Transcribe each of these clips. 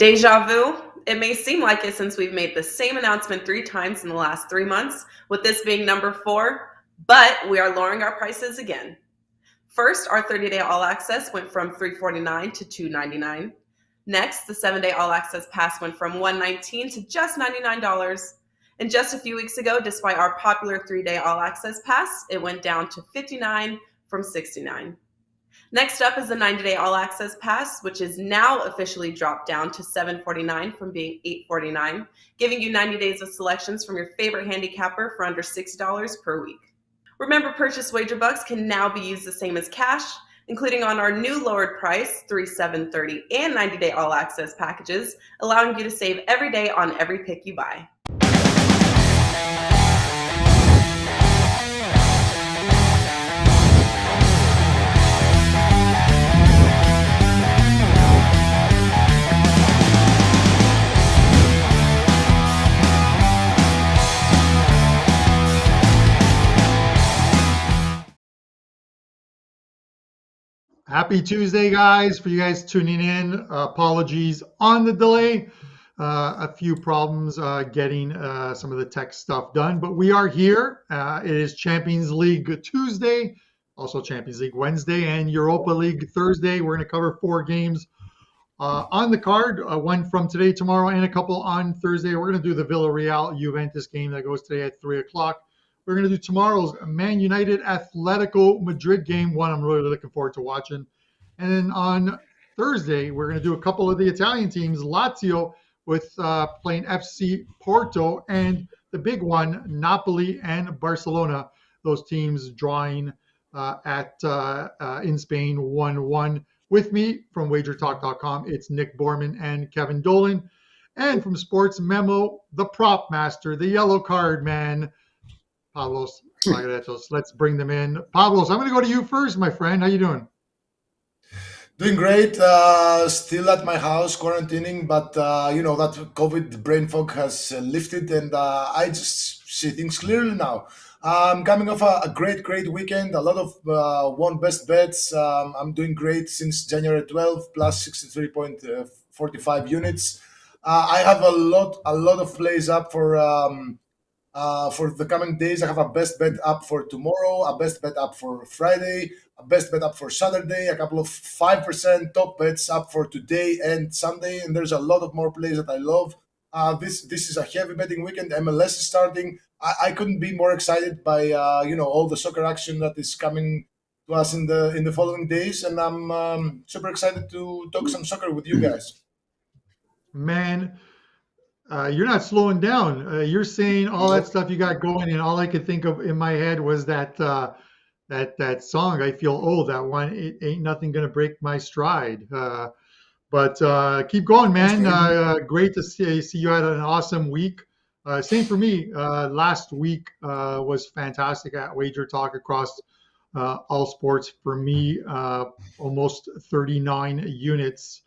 Deja vu? It may seem like it since we've made the same announcement 3 times in the last 3 months, with this being number 4, but we are lowering our prices again. First, our 30-day all access went from $349 to $299. Next, the 7-day all access pass went from $119 to just $99. And just a few weeks ago, despite our popular 3-day all access pass, it went down to $59 from $69. Next up is the 90-day all access pass, which is now officially dropped down to $749 from being $849, giving you 90 days of selections from your favorite handicapper for under $60 per week. Remember, purchase wager bucks can now be used the same as cash, including on our new lowered price, 3, 7, 30, and 90-day all access packages, allowing you to save every day on every pick you buy. Happy Tuesday, guys, for you guys tuning in. Apologies on the delay. A few problems getting some of the tech stuff done, but we are here. It is Champions League Tuesday, also Champions League Wednesday, and Europa League Thursday. We're going to cover 4 games on the card, one from today, tomorrow, and a couple on Thursday. We're going to do the Villarreal Juventus game that goes today at 3 o'clock. We're going to do tomorrow's Man United Atletico Madrid game, one I'm really looking forward to watching. And then on Thursday, we're going to do a couple of the Italian teams, Lazio with playing FC Porto, and the big one, Napoli and Barcelona. Those teams drawing in Spain 1-1. With me from WagerTalk.com, it's Nick Borrman and Kevin Dolan. And from SportsMemo, the prop master, the yellow card man, Pavlos Laguretos. Let's bring them in. Pavlos, I'm going to go to you first, my friend. How you doing? Doing great. Still at my house, quarantining, but that COVID brain fog has lifted, and I just see things clearly now. I'm coming off a great weekend. A lot of won best bets. I'm doing great since January 12, plus 63.45 units. I have a lot of plays up for the coming days. I have a best bet up for tomorrow, a best bet up for Friday, a best bet up for Saturday, a couple of 5% top bets up for today and Sunday, and there's a lot of more plays that I love. This is a heavy betting weekend. MLS is starting. I couldn't be more excited by all the soccer action that is coming to us in the following days, and I'm super excited to talk some soccer with you guys. Man, you're not slowing down. You're saying all that stuff you got going, and all I could think of in my head was that song, I Feel Old, that one, It Ain't Nothing Gonna Break My Stride. But keep going, man. Great to see you had an awesome week. Same for me. Last week was fantastic at Wager Talk across all sports. For me, almost 39 units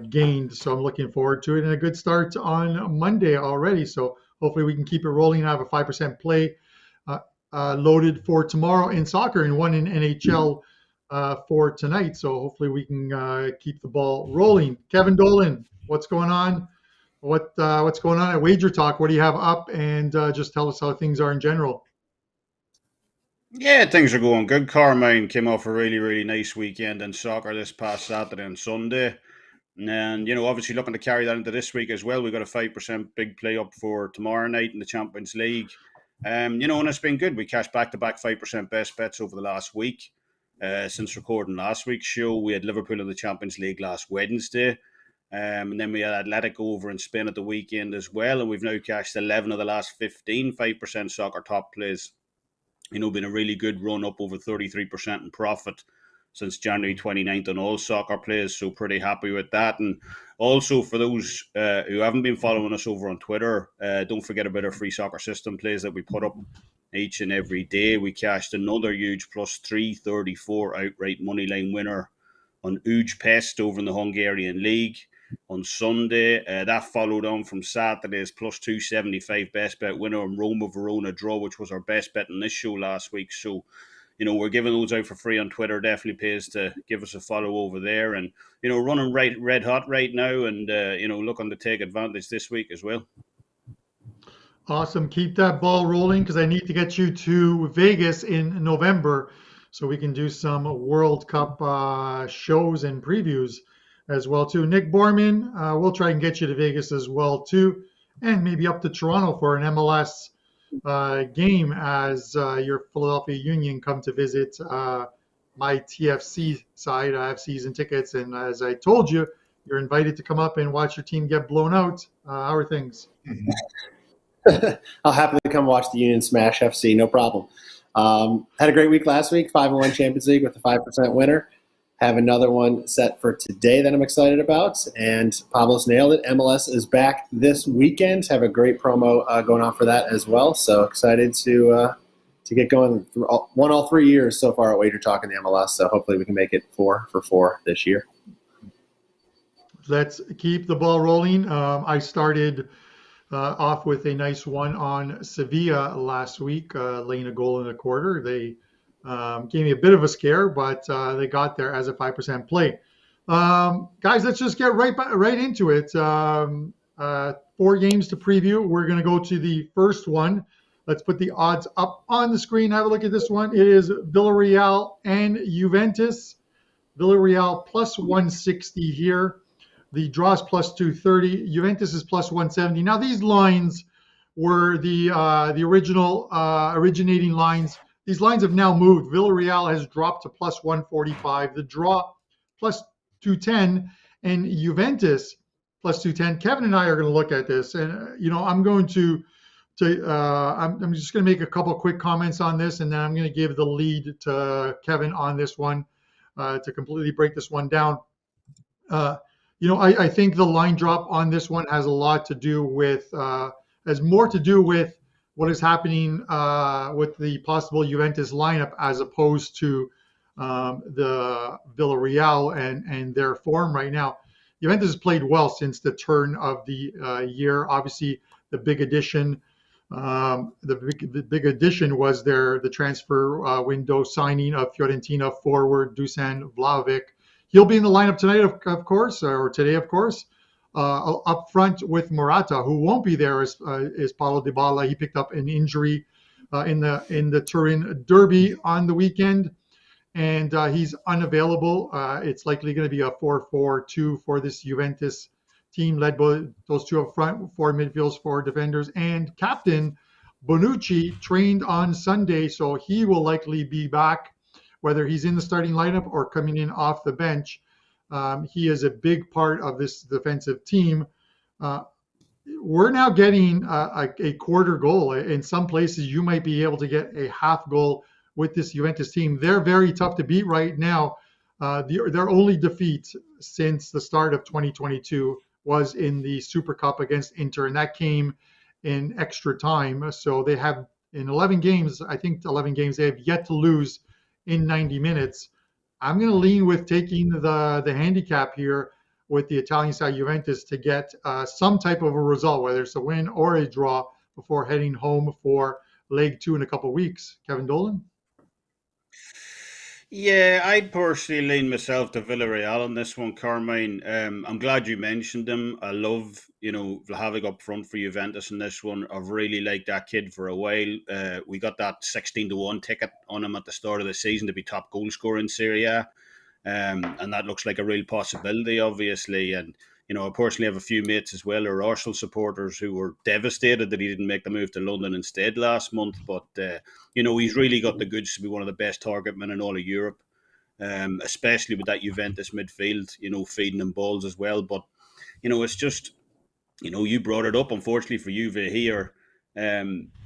gained. So I'm looking forward to it, and a good start on Monday already. So hopefully we can keep it rolling. I have a 5% play loaded for tomorrow in soccer and one in NHL for tonight. So hopefully we can keep the ball rolling. Kevin Dolan, what's going on? What's going on at Wager Talk? What do you have up? And just tell us how things are in general. Yeah, things are going good. Carmine came off a really nice weekend in soccer this past Saturday and Sunday. And, obviously looking to carry that into this week as well. We've got a 5% big play up for tomorrow night in the Champions League. And it's been good. We cashed back-to-back 5% best bets over the last week. Since recording last week's show, we had Liverpool in the Champions League last Wednesday. And then we had Atletico over in Spain at the weekend as well. And we've now cashed 11 of the last 15 5% soccer top plays. Been a really good run, up over 33% in profit since January 29th on all soccer plays. So pretty happy with that. And also for those who haven't been following us over on Twitter, don't forget about our free soccer system plays that we put up each and every day. We cashed another huge plus 334 outright moneyline winner on Uj Pest over in the Hungarian League on Sunday. That followed on from Saturday's plus 275 best bet winner on Roma Verona draw, which was our best bet in this show last week. So, we're giving those out for free on Twitter. Definitely pays to give us a follow over there. And, running red hot right now and, looking to take advantage this week as well. Awesome. Keep that ball rolling because I need to get you to Vegas in November so we can do some World Cup shows and previews as well too. Nick Borrman, we'll try and get you to Vegas as well too, and maybe up to Toronto for an MLS game as your Philadelphia Union come to visit my TFC side. I have season tickets, and as I told you, you're invited to come up and watch your team get blown out. How are things? I'll happily come watch the Union smash FC, no problem. Had a great week last week, 5-1 Champions League with a 5% winner. Have another one set for today that I'm excited about. And Pavlos nailed it. MLS is back this weekend. Have a great promo going on for that as well. So excited to get going. Won all 3 years so far at WagerTalk and the MLS. So hopefully we can make it 4 for 4 this year. Let's keep the ball rolling. I started off with a nice one on Sevilla last week, laying a goal in a quarter. They gave me a bit of a scare, but they got there as a 5% play. Guys, let's just get right into it. 4 games to preview. We're going to go to the first one. Let's put the odds up on the screen. Have a look at this one. It is Villarreal and Juventus. Villarreal plus 160 here. The draw is plus 230. Juventus is plus 170. Now, these lines were the original originating lines. These lines have now moved. Villarreal has dropped to plus 145. The draw plus 210, and Juventus plus 210. Kevin and I are going to look at this, and I'm going to I'm just going to make a couple quick comments on this, and then I'm going to give the lead to Kevin on this one to completely break this one down. I think the line drop on this one has a lot to do with, has more to do with what is happening with the possible Juventus lineup as opposed to the Villarreal and their form right now. Juventus has played well since the turn of the year. Obviously, the big addition, the big addition was the transfer window signing of Fiorentina forward Dusan Vlahovic. He'll be in the lineup tonight, of course, or today, of course, up front with Morata, who won't be there is Paulo Dybala. He picked up an injury in the Turin Derby on the weekend, and he's unavailable. It's likely going to be a 4-4-2 for this Juventus team, led by those 2 up front, 4 midfields, 4 defenders, and captain Bonucci trained on Sunday, so he will likely be back. Whether he's in the starting lineup or coming in off the bench, he is a big part of this defensive team. We're now getting a quarter goal. In some places, you might be able to get a half goal with this Juventus team. They're very tough to beat right now. Their only defeat since the start of 2022 was in the Super Cup against Inter, and that came in extra time. So they have, in 11 games, I think 11 games, they have yet to lose in 90 minutes. I'm going to lean with taking the handicap here with the Italian side Juventus to get some type of a result, whether it's a win or a draw, before heading home for leg 2 in a couple of weeks. Kevin Dolan? Yeah, I'd personally lean myself to Villarreal on this one, Carmine. I'm glad you mentioned him. I love, Vlahovic up front for Juventus in this one. I've really liked that kid for a while. We got that 16-1 ticket on him at the start of the season to be top goal scorer in Serie A. And that looks like a real possibility, obviously. And, I personally have a few mates as well, or Arsenal supporters, who were devastated that he didn't make the move to London instead last month. But, he's really got the goods to be one of the best target men in all of Europe, especially with that Juventus midfield, feeding him balls as well. But, it's just, you brought it up, unfortunately for Juve here.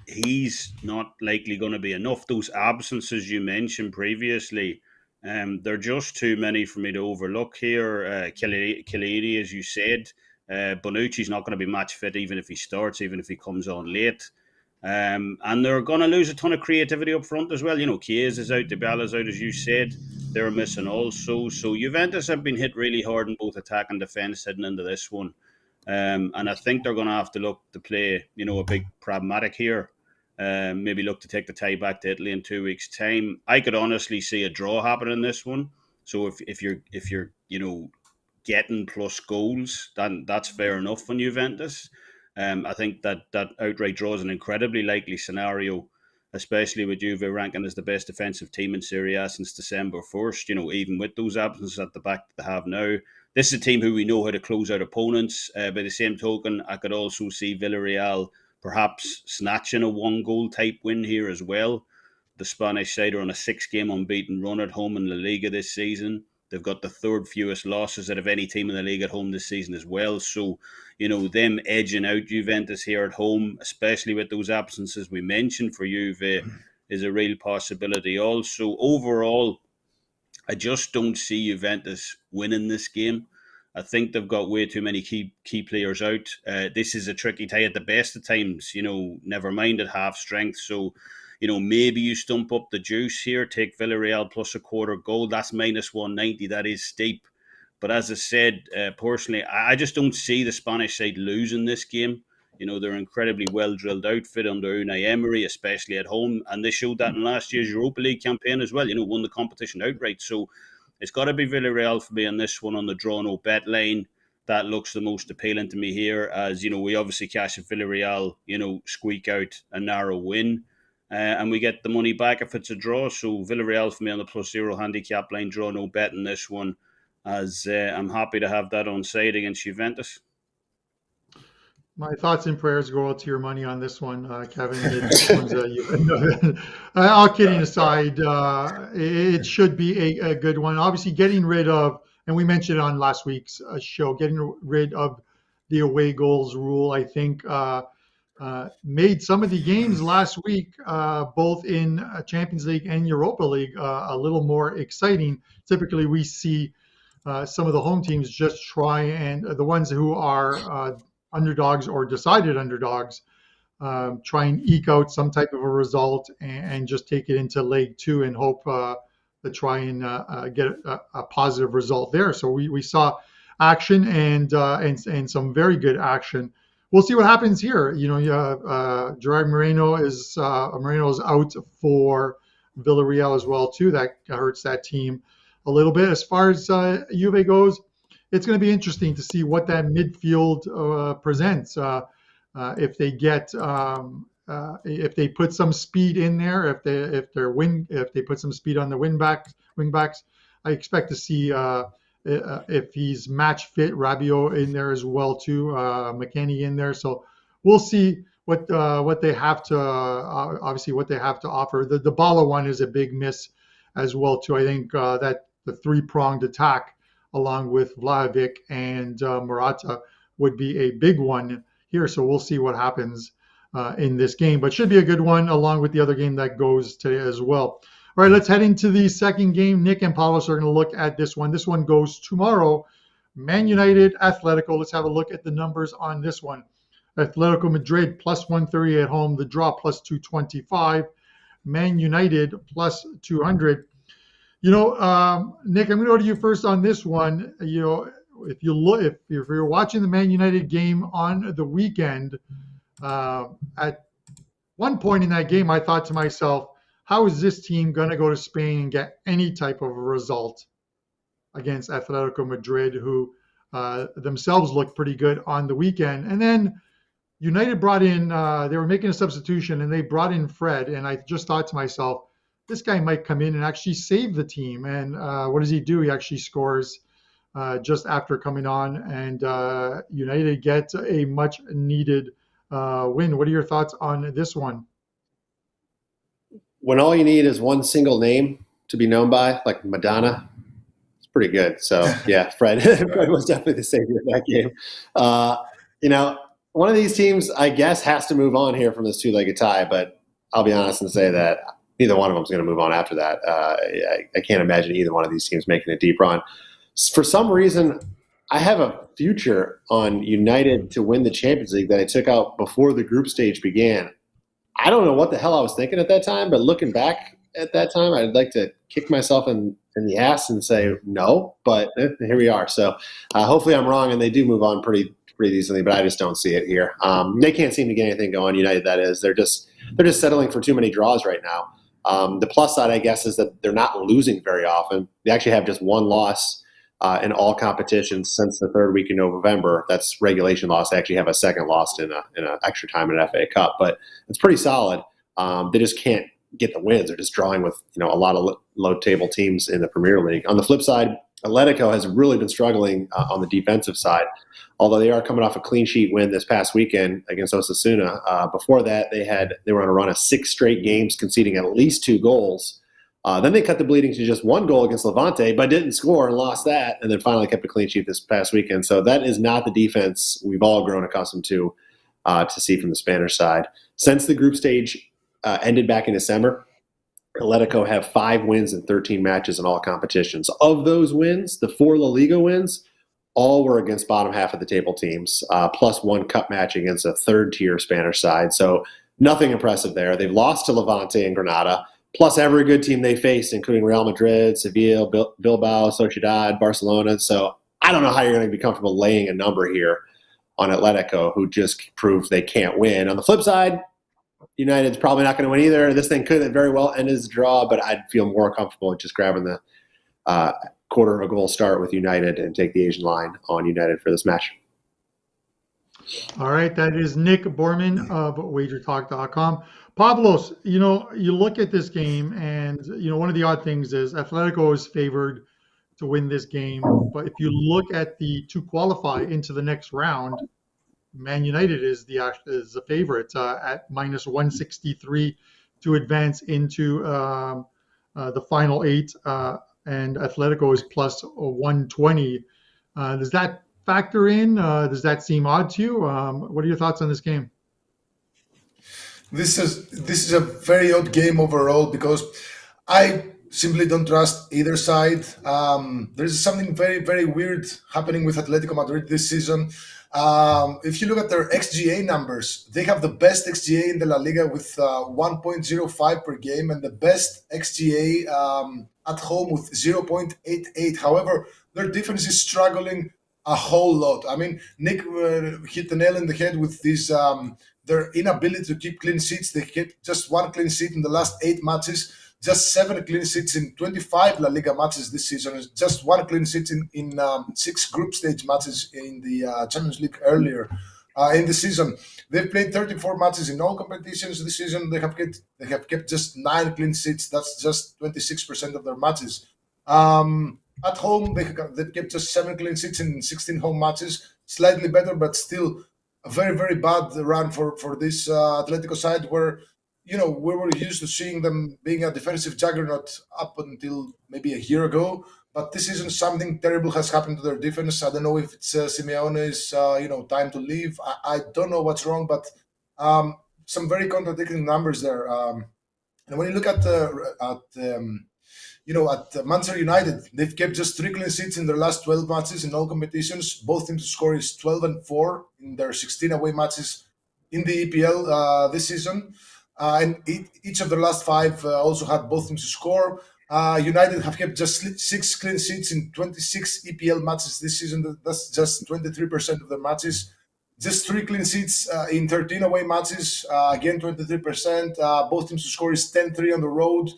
He's not likely going to be enough. Those absences you mentioned previously, they're just too many for me to overlook here. Chiellini, as you said, Bonucci's not going to be match fit even if he starts, even if he comes on late. And they're going to lose a ton of creativity up front as well. Chiesa out, Dybala's out, as you said. They're missing also. So Juventus have been hit really hard in both attack and defence heading into this one. And I think they're going to have to look to play, a big pragmatic here. maybe look to take the tie back to Italy in 2 weeks' time. I could honestly see a draw happening in this one. So if you're getting plus goals, then that's fair enough on Juventus. I think that outright draw is an incredibly likely scenario, especially with Juve ranking as the best defensive team in Serie A since December 1st. Even with those absences at the back that they have now. This is a team who we know how to close out opponents. By the same token, I could also see Villarreal perhaps snatching a 1-goal type win here as well. The Spanish side are on a 6-game unbeaten run at home in La Liga this season. They've got the third fewest losses out of any team in the league at home this season as well. So, them edging out Juventus here at home, especially with those absences we mentioned for Juve, is a real possibility. Also, overall, I just don't see Juventus winning this game. I think they've got way too many key players out. This is a tricky tie at the best of times, never mind at half strength. So, maybe you stump up the juice here, take Villarreal plus a quarter goal. That's minus 190. That is steep. But as I said, personally, I just don't see the Spanish side losing this game. They're an incredibly well-drilled outfit under Unai Emery, especially at home. And they showed that in last year's Europa League campaign as well, won the competition outright. So it's got to be Villarreal for me on this one on the draw no bet line. That looks the most appealing to me here, as, we obviously cash if Villarreal, squeak out a narrow win. And we get the money back if it's a draw. So Villarreal for me on the +0 handicap line, draw no bet in this one, as I'm happy to have that on side against Juventus. My thoughts and prayers go out to your money on this one, Kevin. All kidding aside, it should be a good one. Obviously, getting rid of, and we mentioned it on last week's show, getting rid of the away goals rule, I think, made some of the games last week, both in Champions League and Europa League, a little more exciting. Typically, we see some of the home teams just try, and the ones who are underdogs or decided underdogs, try and eke out some type of a result and just take it into leg 2 and hope to try and get a positive result there. So we saw action and some very good action. We'll see what happens here. Gerard Moreno is out for Villarreal as well too. That hurts that team a little bit. As far as Juve goes, it's going to be interesting to see what that midfield presents. If they get, if they put some speed in there, if they put some speed on the wing backs, I expect to see if he's match fit, Rabiot in there as well too, McKennie in there. So we'll see what they have to obviously what they have to offer. The Dybala one is a big miss as well too. I think that the 3-pronged attack, along with Vlahovic and Morata, would be a big one here. So we'll see what happens in this game, but should be a good one along with the other game that goes today as well. All right, let's head into the second game. Nick and Pavlos are going to look at this one. This one goes tomorrow. Man United, Atletico. Let's have a look at the numbers on this one. Atletico Madrid +130 at home. The draw +225. Man United +200. Nick, I'm going to go to you first on this one. If you're watching the Man United game on the weekend, at one point in that game, I thought to myself, how is this team going to go to Spain and get any type of a result against Atletico Madrid, who themselves looked pretty good on the weekend? And then United brought in, they were making a substitution, and they brought in Fred. And I just thought to myself, this guy might come in and actually save the team. And what does he do? He actually scores just after coming on, and United gets a much needed win. What are your thoughts on this one? When all you need is one single name to be known by, like Madonna, it's pretty good. So, yeah, Fred was definitely the savior of that game. One of these teams, I guess, has to move on here from this 2-legged tie, but I'll be honest and say that neither one of them is going to move on after that. I can't imagine either one of these teams making a deep run. For some reason, I have a future on United to win the Champions League that I took out before the group stage began. I don't know what the hell I was thinking at that time, but looking back at that time, I'd like to kick myself in the ass and say no, but here we are. So hopefully I'm wrong and they do move on pretty easily, but I just don't see it here. They can't seem to get anything going. United, that is. They're just they're just settling for too many draws right now. The plus side, I guess, is that they're not losing very often. They actually have just one loss in all competitions since the third week in November. That's regulation loss. They actually have a second loss in a extra time in an FA Cup, but it's pretty solid. They just can't get the wins. They're just drawing with a lot of low table teams in the Premier League. On the flip side, Atletico has really been struggling on the defensive side, although they are coming off a clean sheet win this past weekend against Osasuna. Before that, they were on a run of 6 straight games, conceding at least 2 goals. Then they cut the bleeding to just 1 goal against Levante, but didn't score and lost that, and then finally kept a clean sheet this past weekend. So that is not the defense we've all grown accustomed to see from the Spanish side. Since the group stage ended back in December, Atletico have 5 wins in 13 matches in all competitions. Of those wins, the 4 La Liga wins, all were against bottom half of the table teams, plus 1 cup match against a third-tier Spanish side. So nothing impressive there. They've lost to Levante and Granada, plus every good team they faced, including Real Madrid, Sevilla, Bilbao, Sociedad, Barcelona. So I don't know how you're going to be comfortable laying a number here on Atletico, who just proved they can't win. On the flip side, United's probably not going to win either. This thing could very well end as a draw, but I'd feel more comfortable just grabbing the quarter of a goal start with United and take the Asian line on United for this match. All right, that is Nick Borrman of WagerTalk.com. Pavlos, you look at this game, and one of the odd things is Atletico is favored to win this game, but if you look at to qualify into the next round, Man United is the favorite at minus 163 to advance into the final 8, and Atletico is plus 120. Does that factor in? Does that seem odd to you? What are your thoughts on this game? This is a very odd game overall because I simply don't trust either side. There's something very, very weird happening with Atletico Madrid this season. If you look at their XGA numbers, they have the best XGA in the La Liga with 1.05 per game and the best XGA at home with 0.88. However, their defense is struggling a whole lot. I mean, Nick hit the nail in the head with this their inability to keep clean sheets. They kept just 1 clean sheet in the last 8 matches, just 7 clean sheets in 25 La Liga matches this season, just 1 clean sheet in 6 group stage matches in the Champions League earlier in the season. They've played 34 matches in all competitions this season. They have kept just 9 clean sheets. That's just 26% of their matches. At home, they've kept just 7 clean sheets in 16 home matches. Slightly better, but still a very, very bad run for this Atletico side where, we were used to seeing them being a defensive juggernaut up until maybe a year ago. But this season, something terrible has happened to their defense. I don't know if it's Simeone's, time to leave. I don't know what's wrong, but some very contradicting numbers there. And when you look at Manchester United, they've kept just 3 clean sheets in their last 12 matches in all competitions. Both teams to score is 12-4 in their 16 away matches in the EPL this season. And each of their last 5 also had both teams to score. United have kept just 6 clean sheets in 26 EPL matches this season. That's just 23% of their matches. Just 3 clean sheets in 13 away matches. Again, 23%. Both teams to score is 10-3 on the road.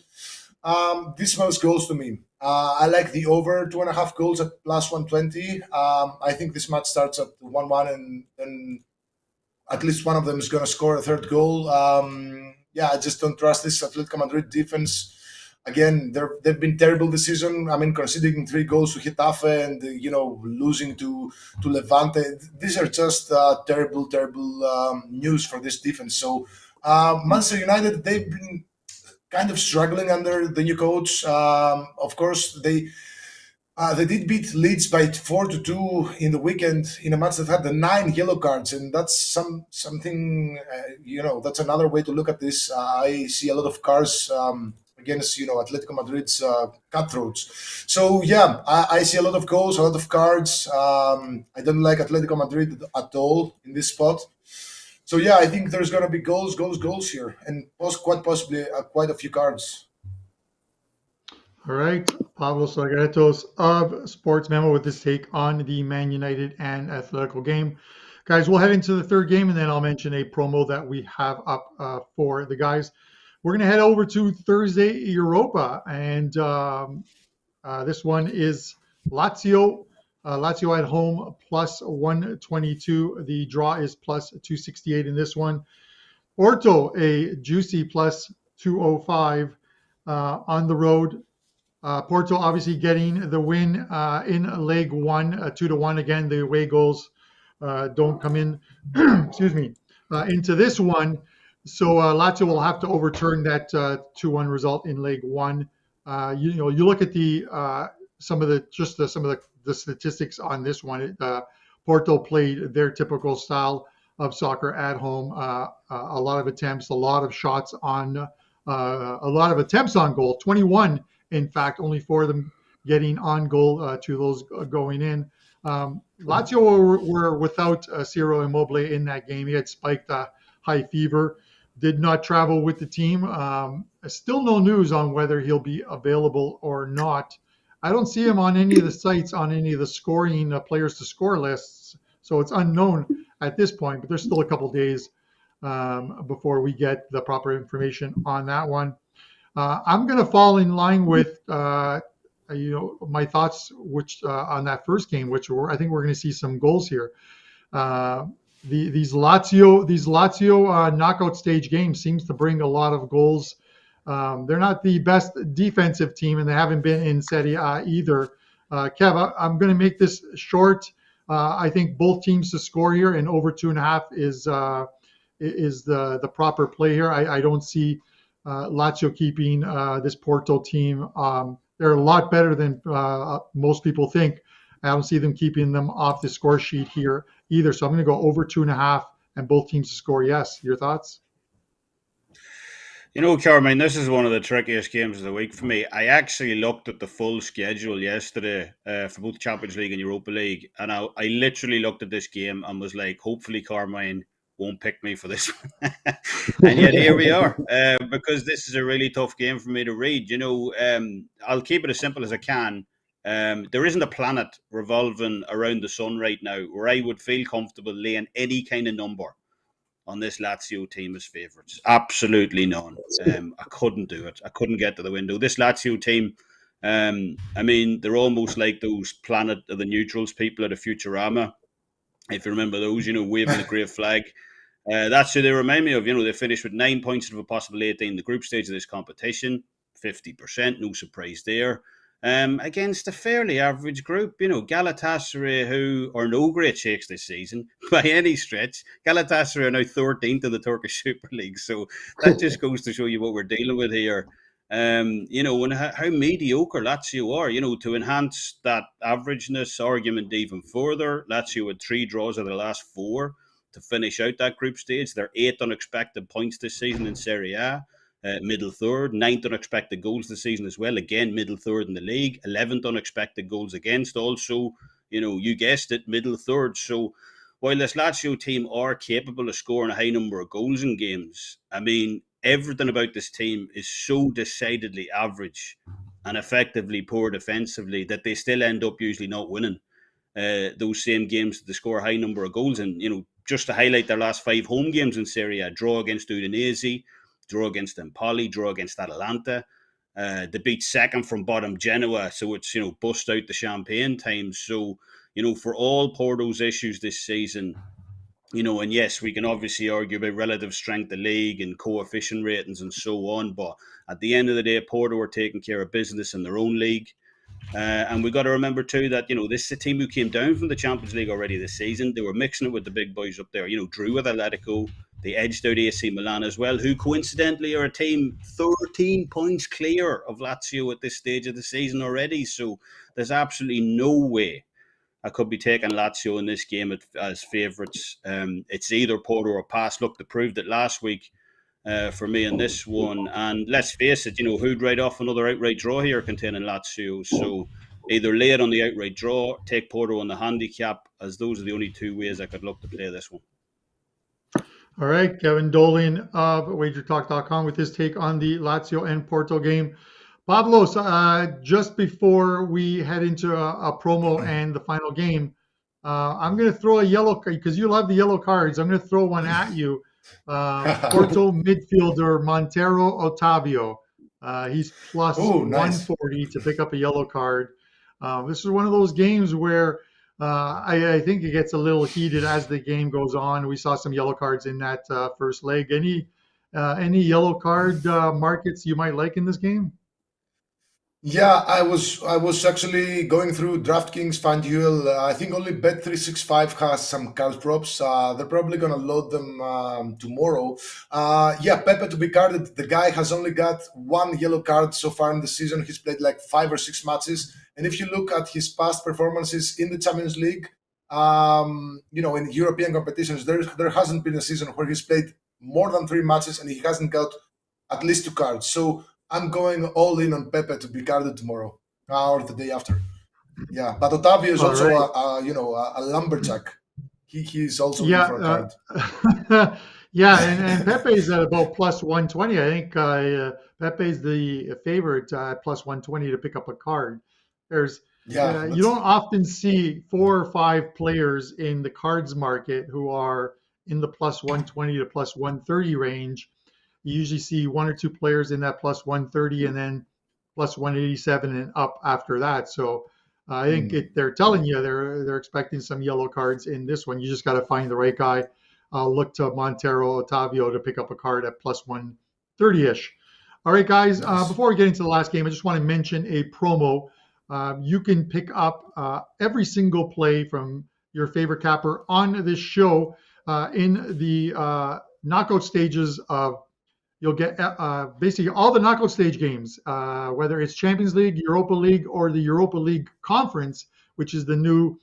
This smells goals to me. I like the over 2.5 goals at plus 120. I think this match starts at 1-1 and at least one of them is going to score a third goal. I just don't trust this Atletico Madrid defense. Again, they've been terrible this season. I mean, conceding 3 goals to Getafe and losing to Levante. These are just terrible news for this defense. So Manchester United, they've been kind of struggling under the new coach. Of course, they did beat Leeds by 4-2 in the weekend in a match that had the 9 yellow cards, and that's something. That's another way to look at this. I see a lot of cards against Atletico Madrid's cutthroats. So yeah, I see a lot of goals, a lot of cards. I don't like Atletico Madrid at all in this spot. So yeah, I think there's going to be goals here, and quite possibly quite a few cards. All right, Pavlos Laguretos of Sportsmemo with his take on the Man United and Atletico game. Guys, we'll head into the third game, and then I'll mention a promo that we have up for the guys. We're going to head over to Thursday Europa, and this one is Lazio. Lazio at home plus 122. The draw is plus 268 in this one. Porto, a juicy plus 205 on the road. Porto obviously getting the win in leg one, 2-1. Again, the away goals don't come in, excuse me, into this one. So Lazio will have to overturn that 2-1 result in leg one. You look at some of the statistics on this one. Porto played their typical style of soccer at home. A lot of attempts, a lot of shots on, a lot of attempts on goal. 21, in fact, only 4 of them getting on goal, 2 of those going in. Lazio were without Ciro Immobile in that game. He had spiked high fever. Did not travel with the team. Still no news on whether he'll be available or not. I don't see him on any of the sites, on any of the scoring players to score lists. So it's unknown at this point, but there's still a couple days before we get the proper information on that one. I'm going to fall in line with my thoughts, which on that first game, I think we're going to see some goals here. These Lazio knockout stage games seems to bring a lot of goals. They're not the best defensive team, and they haven't been in Serie A either. Kev, I'm going to make this short. I think both teams to score here, and over 2.5 is the proper play here. I don't see Lazio keeping this Porto team. They're a lot better than most people think. I don't see them keeping them off the score sheet here either. So I'm going to go over 2.5 and both teams to score yes. Your thoughts? Carmine, this is one of the trickiest games of the week for me. I actually looked at the full schedule yesterday for both Champions League and Europa League, and I literally looked at this game and was like, hopefully Carmine won't pick me for this one. And yet here we are, because this is a really tough game for me to read. I'll keep it as simple as I can. There isn't a planet revolving around the sun right now where I would feel comfortable laying any kind of number on this Lazio team as favourites. Absolutely none. I couldn't do it. I couldn't get to the window. This Lazio team, they're almost like those Planet of the Neutrals people at a Futurama. If you remember those, waving the great flag. That's who they remind me of. They finished with 9 points out of a possible 18 in the group stage of this competition. 50%, no surprise there. Against a fairly average group, Galatasaray, who are no great shakes this season by any stretch. Galatasaray are now 13th in the Turkish Super League, so that just goes to show you what we're dealing with here. And how mediocre Lazio are. To enhance that averageness argument even further, Lazio had 3 draws of the last 4 to finish out that group stage. They're 8 unexpected points this season in Serie A. Middle third, 9th unexpected goals this season as well. Again, middle third in the league. 11th unexpected goals against. Also, you guessed it, middle third. So while this Lazio team are capable of scoring a high number of goals in games, everything about this team is so decidedly average and effectively poor defensively that they still end up usually not winning those same games that they score a high number of goals. And, just to highlight their last 5 home games in Serie A, draw against Udinese, draw against Empoli, draw against Atalanta. They beat second from bottom Genoa, so it's, bust out the champagne times. So, for all Porto's issues this season, and yes, we can obviously argue about relative strength of the league and coefficient ratings and so on, but at the end of the day, Porto are taking care of business in their own league. And we got to remember too that, this is a team who came down from the Champions League already this season. They were mixing it with the big boys up there, drew with Atletico. They edged out AC Milan as well, who coincidentally are a team 13 points clear of Lazio at this stage of the season already. So there's absolutely no way I could be taking Lazio in this game as favourites. It's either Porto or pass. Look, they proved it last week for me in this one. And let's face it, who'd write off another outright draw here containing Lazio? So either lay it on the outright draw, take Porto on the handicap, as those are the only 2 ways I could look to play this one. All right, Kevin Dolan of WagerTalk.com with his take on the Lazio and Porto game. Pavlos, just before we head into a promo and the final game, I'm going to throw a yellow card because you love the yellow cards. I'm going to throw one at you. Porto midfielder Montero Otavio. He's plus Oh, nice. 140 to pick up a yellow card. This is one of those games where I think it gets a little heated as the game goes on. We saw some yellow cards in that first leg. Any yellow card markets you might like in this game? Yeah, I was actually going through DraftKings FanDuel. I think only Bet365 has some card props. They're probably gonna load them tomorrow. Yeah, Pepe to be carded. The guy has only got one yellow card so far in the season. He's played like 5 or 6 matches, and if you look at his past performances in the Champions League, in European competitions, there hasn't been a season where he's played more than 3 matches and he hasn't got at least 2 cards. So I'm going all in on Pepe to be carded tomorrow or the day after. Yeah, but Otavio is All also right. a lumberjack. He's also in for a Yeah, card. yeah, and Pepe's at about plus 120. I think Pepe's the favorite plus 120 to pick up a card. There's Yeah, you don't often see 4 or 5 players in the cards market who are in the plus 120 to plus 130 range. You usually see 1 or 2 players in that plus 130 and then plus 187 and up after that. So I think they're telling you they're expecting some yellow cards in this one. You just got to find the right guy. Look to Montero Otavio to pick up a card at plus 130-ish. All right, guys, nice. before we get into the last game, I just want to mention a promo. You can pick up every single play from your favorite capper on this show in the knockout stages of. You'll get basically all the knockout stage games, whether it's Champions League, Europa League, or the Europa League Conference, which is the new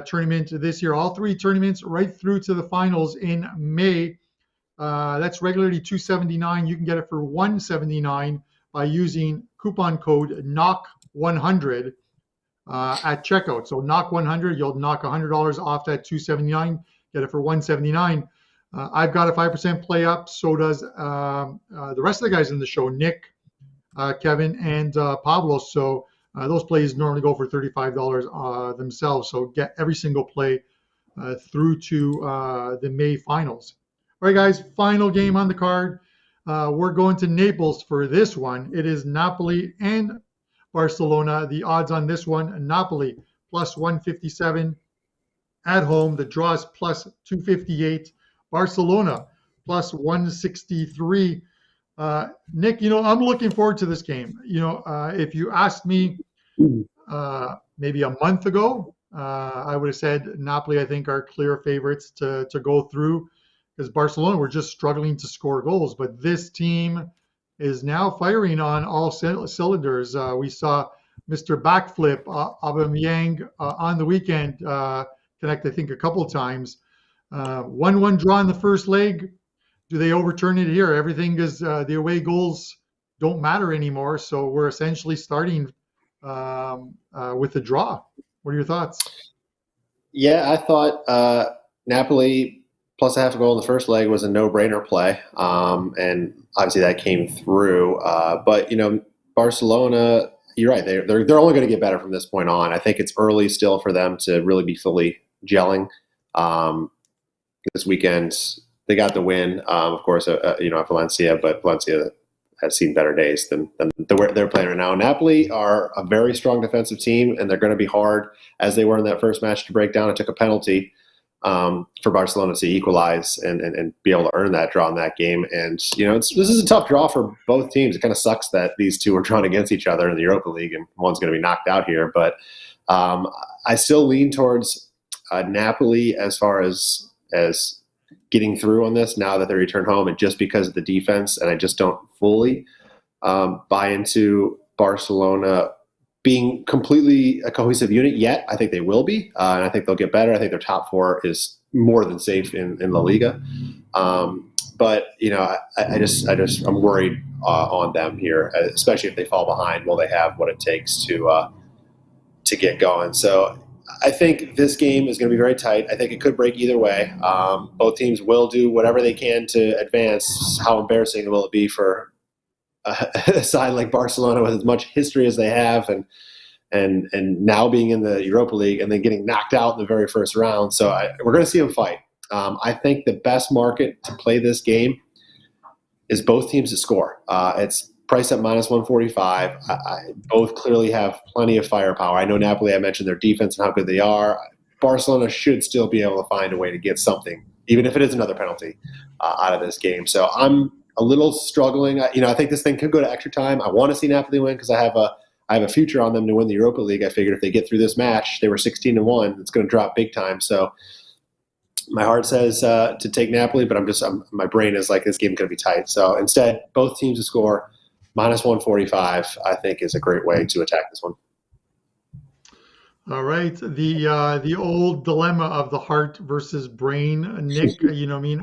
tournament this year. All 3 tournaments right through to the finals in May. That's regularly $279. You can get it for $179 by using coupon code KNOCK100 at checkout. So KNOCK100, you'll knock $100 off that $279. Get it for $179. I've got a 5% play up. So does the rest of the guys in the show, Nick, Kevin, and Pavlos. So those plays normally go for $35 themselves. So get every single play through to the May finals. All right, guys, final game on the card. We're going to Naples for this one. It is Napoli and Barcelona. The odds on this one, Napoli plus 157 at home. The draw is plus 258. Barcelona plus 163. Nick, I'm looking forward to this game. If you asked me maybe a month ago, I would have said Napoli, I think, are clear favorites to go through because Barcelona were just struggling to score goals. But this team is now firing on all cylinders. We saw Mr. Backflip, Aubameyang, on the weekend connect, I think, a couple of times. 1-1 draw in the first leg. Do they overturn it here? Everything is the away goals don't matter anymore. So we're essentially starting with a draw. What are your thoughts? Yeah, I thought Napoli plus a half a goal in the first leg was a no-brainer play, and obviously that came through. But Barcelona, you're right. They're only going to get better from this point on. I think it's early still for them to really be fully gelling. This weekend they got the win, of course, at Valencia, but Valencia has seen better days than they're playing right now. Napoli are a very strong defensive team, and they're going to be hard, as they were in that first match, to break down. It took a penalty for Barcelona to equalize and be able to earn that draw in that game. And, this is a tough draw for both teams. It kind of sucks that these two are drawn against each other in the Europa League, and one's going to be knocked out here. But I still lean towards Napoli as far as getting through on this now that they return home, and just because of the defense. And I just don't fully buy into Barcelona being completely a cohesive unit yet. I think they will be, and I think they'll get better. I think their top 4 is more than safe in La Liga. But I'm worried on them here, especially if they fall behind. Will they have what it takes to get going? So I think this game is going to be very tight. I think it could break either way. Both teams will do whatever they can to advance. How embarrassing will it be for a side like Barcelona with as much history as they have, and and now being in the Europa League and then getting knocked out in the very first round. So we're going to see them fight. I think the best market to play this game is both teams to score. It's priced at minus 145. Both clearly have plenty of firepower. I know Napoli, I mentioned their defense and how good they are. Barcelona should still be able to find a way to get something, even if it is another penalty, out of this game. So I'm a little struggling. I think this thing could go to extra time. I want to see Napoli win because I have a future on them to win the Europa League. I figured if they get through this match, they were 16-1. It's going to drop big time. So my heart says to take Napoli, but my brain is like, this game's going to be tight. So instead, both teams to score minus 145, I think, is a great way to attack this one. All right, the old dilemma of the heart versus brain, Nick.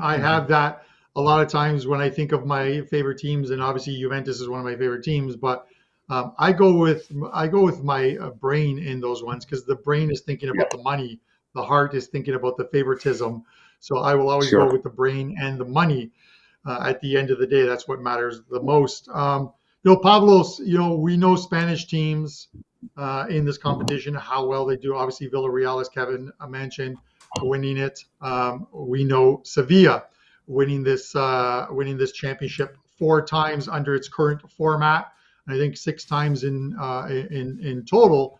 I have that a lot of times when I think of my favorite teams, and obviously Juventus is one of my favorite teams. But I go with my brain in those ones because the brain is thinking about the money, the heart is thinking about the favoritism. So I will always go with the brain and the money. At the end of the day, that's what matters the most. Pavlos, we know Spanish teams in this competition, how well they do. Obviously, Villarreal, as Kevin mentioned, winning it. We know Sevilla winning this championship 4 times under its current format. I think 6 times in total.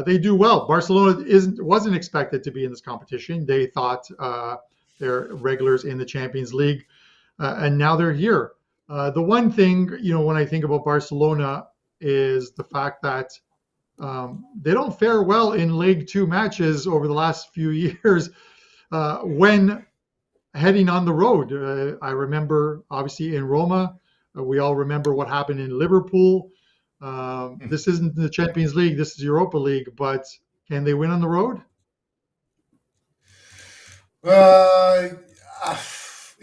They do well. Barcelona wasn't expected to be in this competition. They thought they're regulars in the Champions League, and now they're here. The one thing, when I think about Barcelona is the fact that they don't fare well in League 2 matches over the last few years when heading on the road. I remember, obviously, in Roma. We all remember what happened in Liverpool. This isn't the Champions League. This is Europa League. But can they win on the road?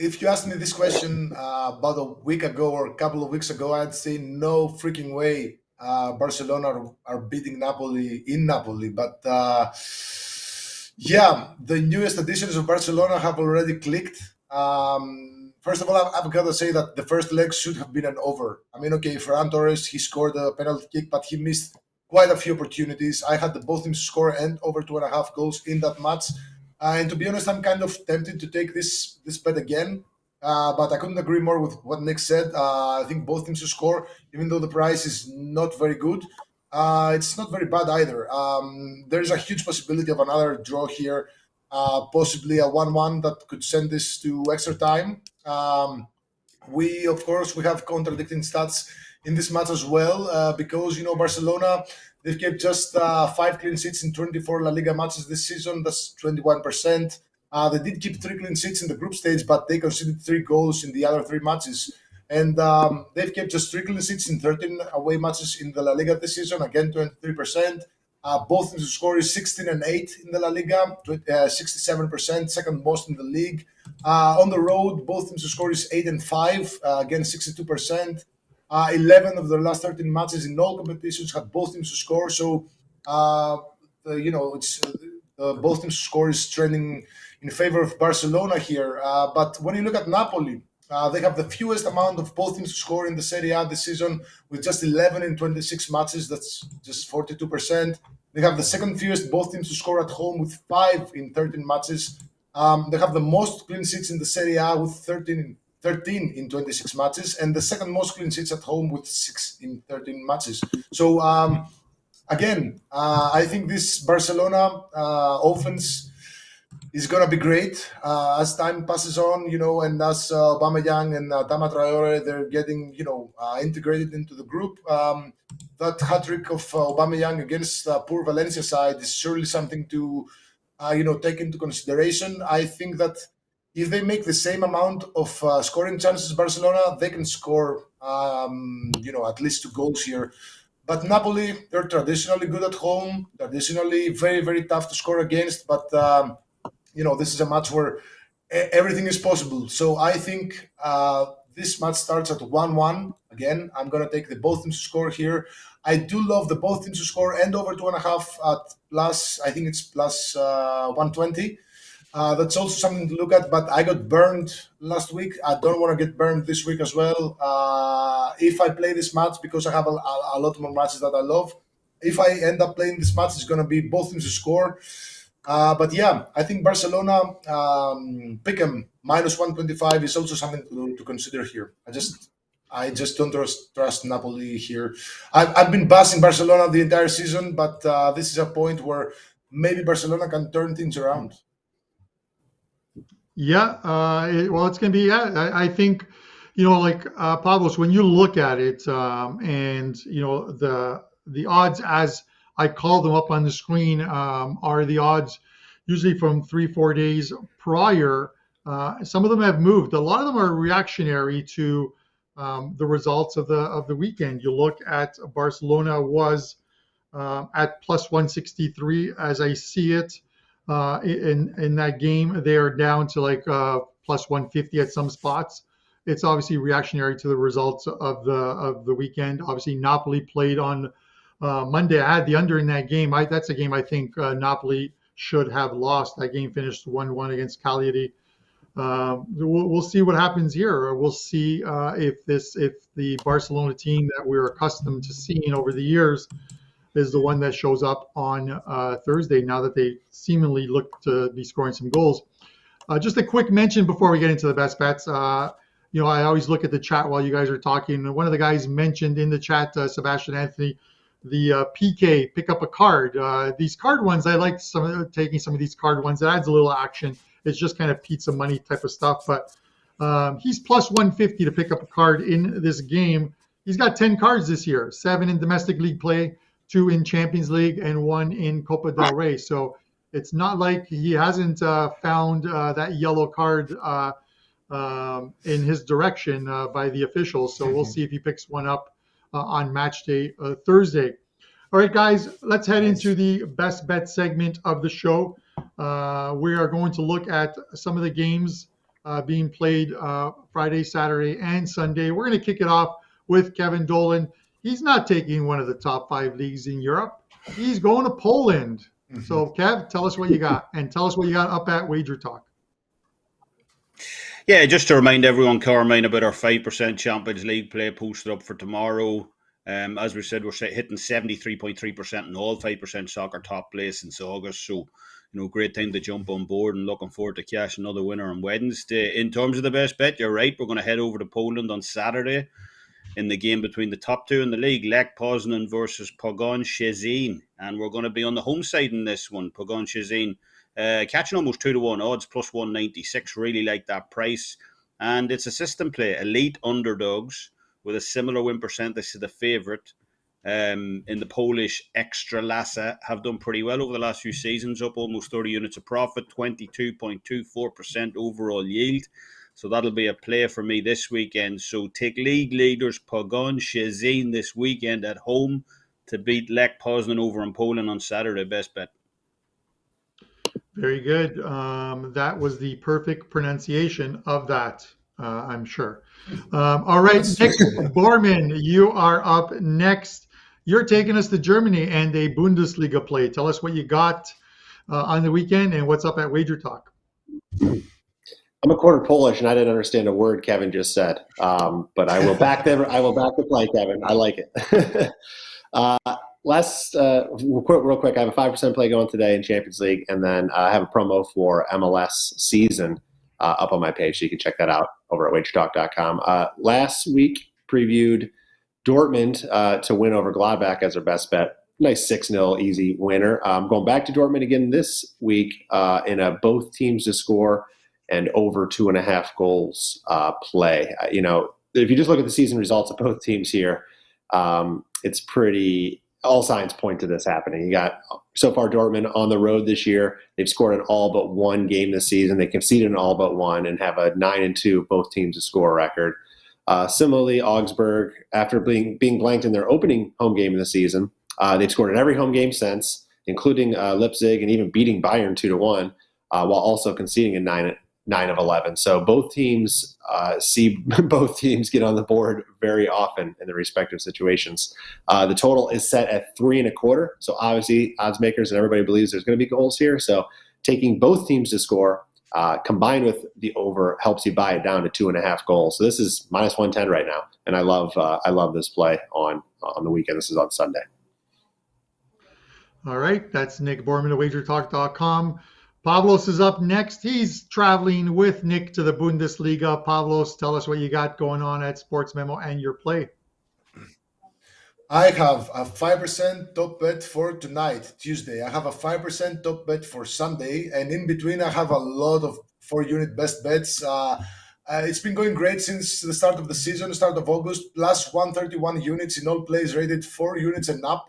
If you asked me this question about a week ago or a couple of weeks ago, I'd say no freaking way Barcelona are beating Napoli in Napoli. But the newest additions of Barcelona have already clicked. First of all, I've got to say that the first leg should have been an over. I mean, okay, Ferran Torres, he scored a penalty kick, but he missed quite a few opportunities. I had both teams score and over 2.5 goals in that match. And to be honest, I'm kind of tempted to take this bet again. But I couldn't agree more with what Nick said. I think both teams to score, even though the price is not very good. It's not very bad either. There's a huge possibility of another draw here. Possibly a 1-1 that could send this to extra time. We have contradicting stats in this match as well because, Barcelona, they've kept just 5 clean sheets in 24 La Liga matches this season. That's 21%. They did keep 3 clean sheets in the group stage, but they conceded 3 goals in the other 3 matches. And they've kept just 3 clean sheets in 13 away matches in the La Liga this season, again 23%. Both teams to score is 16 and 8 in the La Liga, 67%, second most in the league. On the road, both teams to score is 8 and 5, again 62%. 11 of their last 13 matches in all competitions had both teams to score. So, it's both teams to score is trending in favor of Barcelona here. But when you look at Napoli, they have the fewest amount of both teams to score in the Serie A this season with just 11 in 26 matches. That's just 42%. They have the second fewest both teams to score at home with 5 in 13 matches. They have the most clean sheets in the Serie A with 13 in 26 matches, and the second most clean sheets at home with 6 in 13 matches. So, I think this Barcelona offense is going to be great as time passes on, and as Aubameyang and Adama Traore, they're getting, integrated into the group. That hat-trick of Aubameyang against poor Valencia side is surely something to, take into consideration. I think that if they make the same amount of scoring chances, Barcelona, they can score, at least 2 goals here. But Napoli, they're traditionally good at home, traditionally very, very tough to score against. But, this is a match where everything is possible. So I think this match starts at 1-1. Again, I'm going to take the both teams to score here. I do love the both teams to score and over 2.5 at plus, I think it's plus 120. That's also something to look at, but I got burned last week. I don't want to get burned this week as well. If I play this match, because I have a lot more matches that I love, if I end up playing this match, it's going to be both teams to score. But yeah, I think Barcelona pick them -125 is also something to consider here. I just don't trust Napoli here. I've been bashing Barcelona the entire season, but this is a point where maybe Barcelona can turn things around. Yeah, well, it's going to be, yeah, I think, like Pavlos, when you look at it, and the odds as I call them up on the screen are the odds usually from 3-4 days prior. Some of them have moved. A lot of them are reactionary to the results of the weekend. You look at Barcelona was at +163 as I see it. In that game, they are down to like +150 at some spots. It's obviously reactionary to the results of the weekend. Obviously, Napoli played on Monday. I had the under in that game. That's a game I think Napoli should have lost. That game finished 1-1 against Cagliari. We'll see what happens here. We'll see if the Barcelona team that we're accustomed to seeing over the years is the one that shows up on Thursday, now that they seemingly look to be scoring some goals. Just a quick mention before we get into the best bets. I always look at the chat while you guys are talking. One of the guys mentioned in the chat, Sebastian Anthony, the PK, pick up a card. These card ones, I like taking some of these card ones. It adds a little action. It's just kind of pizza money type of stuff. But he's +150 to pick up a card in this game. He's got 10 cards this year, 7 in domestic league play, 2 in Champions League, and 1 in Copa del Rey. So it's not like he hasn't found that yellow card in his direction by the officials. So we'll see if he picks one up on match day Thursday. All right, guys, let's head into the best bet segment of the show. We are going to look at some of the games being played Friday, Saturday, and Sunday. We're going to kick it off with Kevin Dolan. He's not taking one of the top 5 leagues in Europe. He's going to Poland. Mm-hmm. So, Kev, tell us what you got, and tell us what you got up at WagerTalk. Yeah, just to remind everyone, Carmine, about our 5% Champions League play posted up for tomorrow. As we said, we're hitting 73.3% in all 5% soccer top plays since August. So, great time to jump on board, and looking forward to cash another winner on Wednesday. In terms of the best bet, you're right. We're going to head over to Poland on Saturday in the game between the top 2 in the league, Lech Poznan versus Pogoń Szczecin. And we're going to be on the home side in this one, Pogoń Szczecin. Catching almost 2-1 odds, +196. Really like that price. And it's a system play. Elite underdogs with a similar win percentage to the favourite in the Polish Ekstraklasa have done pretty well over the last few seasons, up almost 30 units of profit, 22.24% overall yield. So that'll be a play for me this weekend. So take league leaders Pogoń Szczecin this weekend at home to beat Lech Poznan over in Poland on Saturday. Best bet. Very good. That was the perfect pronunciation of that, I'm sure. All right, Nick Borrman, you are up next. You're taking us to Germany and a Bundesliga play. Tell us what you got on the weekend and what's up at WagerTalk. I'm a quarter Polish, and I didn't understand a word Kevin just said. But I will back them. I will back the play, Kevin. I like it. Real quick, I have a 5% play going today in Champions League, and then I have a promo for MLS season up on my page, so you can check that out over at WagerTalk.com. Last week, previewed Dortmund to win over Gladbach as our best bet. Nice 6-0 easy winner. I'm going back to Dortmund again this week in a both teams to score and over 2.5 goals play. If you just look at the season results of both teams here, it's pretty. All signs point to this happening. You got so far Dortmund on the road this year. They've scored in all but one game this season. They conceded in all but one and have a 9-2 both teams to score record. Similarly, Augsburg, after being blanked in their opening home game of the season, they've scored in every home game since, including Leipzig and even beating Bayern 2-1, while also conceding in 9 of 11. So both teams see both teams get on the board very often in their respective situations. The total is set at 3.25. So obviously odds makers and everybody believes there's going to be goals here. So taking both teams to score combined with the over helps you buy it down to 2.5 goals. So this is -110 right now. And I love this play on the weekend. This is on Sunday. All right, that's Nick Borrman of WagerTalk.com. Pavlos is up next. He's traveling with Nick to the Bundesliga. Pavlos, tell us what you got going on at SportsMemo and your play. I have a 5% top bet for tonight, Tuesday. I have a 5% top bet for Sunday. And in between, I have a lot of 4-unit best bets. It's been going great since the start of the season, start of August, plus 131 units in all plays rated 4 units and up.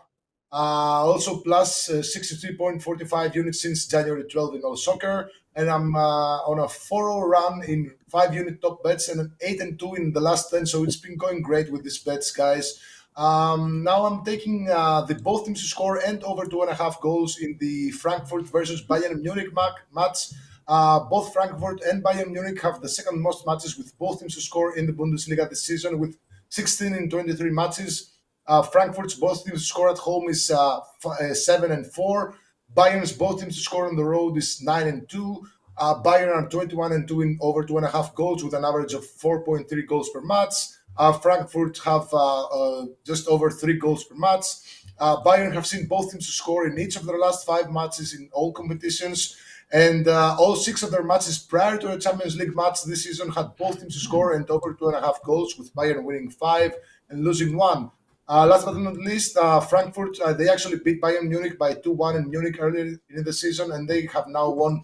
Also plus 63.45 units since January 12 in all soccer. And I'm on a 4-0 run in 5-unit top bets and an 8-2 in the last 10. So it's been going great with these bets, guys. Now I'm taking the both teams to score and over 2.5 goals in the Frankfurt versus Bayern Munich match. Both Frankfurt and Bayern Munich have the second most matches with both teams to score in the Bundesliga this season with 16 in 23 matches. Frankfurt's both teams to score at home is 7-4. Bayern's both teams to score on the road is 9-2. Bayern are 21-2 in over 2.5 goals with an average of 4.3 goals per match. Frankfurt have just over 3 goals per match. Bayern have seen both teams to score in each of their last 5 matches in all competitions. And all 6 of their matches prior to a Champions League match this season had both teams to score and over 2.5 goals, with Bayern winning 5 and losing 1. Last but not least, Frankfurt, they actually beat Bayern Munich by 2-1 in Munich earlier in the season, and they have now won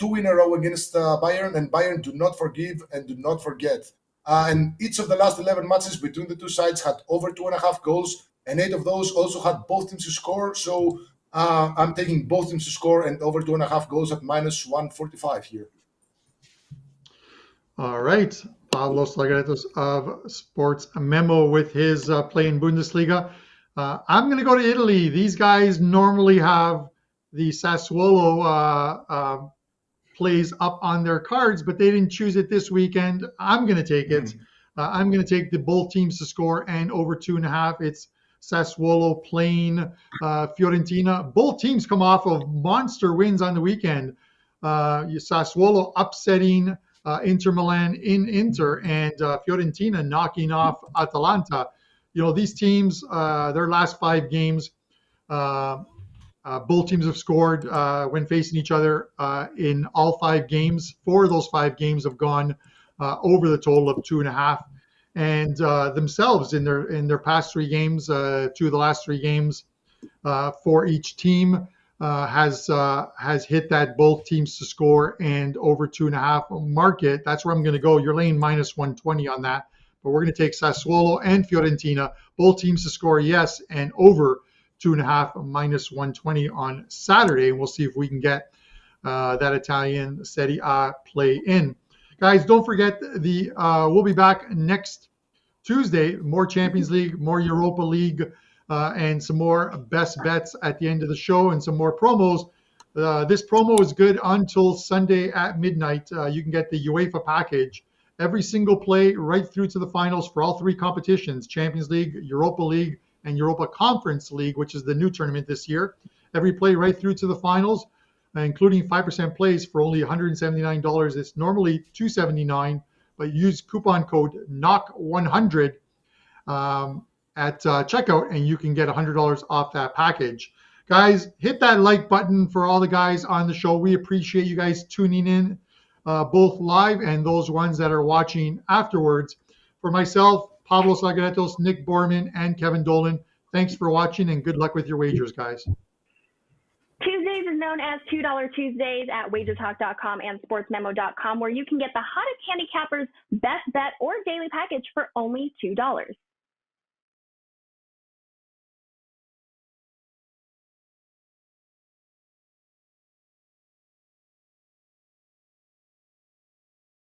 2 in a row against Bayern, and Bayern do not forgive and do not forget. And each of the last 11 matches between the two sides had over 2.5 goals, and 8 of those also had both teams to score. So I'm taking both teams to score and over 2.5 goals at minus 145 here. All right. Pavlos Laguretos of SportsMemo with his play in Bundesliga. I'm going to go to Italy. These guys normally have the Sassuolo plays up on their cards, but they didn't choose it this weekend. I'm going to take it. I'm going to take the both teams to score and over 2.5. It's Sassuolo playing Fiorentina. Both teams come off of monster wins on the weekend. Sassuolo upsetting Inter Milan in Inter, and Fiorentina knocking off Atalanta. You know, these teams, their last 5 games, both teams have scored when facing each other in all 5 games. 4 of those 5 games have gone over the total of 2.5. And themselves in their past 3 games, 2 of the last 3 games for each team has hit that both teams to score and over 2.5 market. That's where I'm going to go. You're laying minus 120 on that, but we're going to take Sassuolo and Fiorentina, both teams to score, yes, and over 2.5 minus 120 on Saturday. And we'll see if we can get that Italian Serie A play in. Guys, don't forget we'll be back next Tuesday. More Champions League, more Europa League, and some more best bets at the end of the show and some more promos. This promo is good until Sunday at midnight. You can get the UEFA package. Every single play right through to the finals for all 3 competitions, Champions League, Europa League, and Europa Conference League, which is the new tournament this year. Every play right through to the finals, including 5% plays for only $179. It's normally $279, but use coupon code KNOCK100 at checkout, and you can get $100 off that package. Guys, hit that like button for all the guys on the show. We appreciate you guys tuning in, both live and those ones that are watching afterwards. For myself, Pavlos Laguretos, Nick Borrman, and Kevin Dolan, thanks for watching, and good luck with your wagers, guys. Tuesdays is known as $2 Tuesdays at WagerTalk.com and SportsMemo.com, where you can get the hottest handicappers' best bet or daily package for only $2.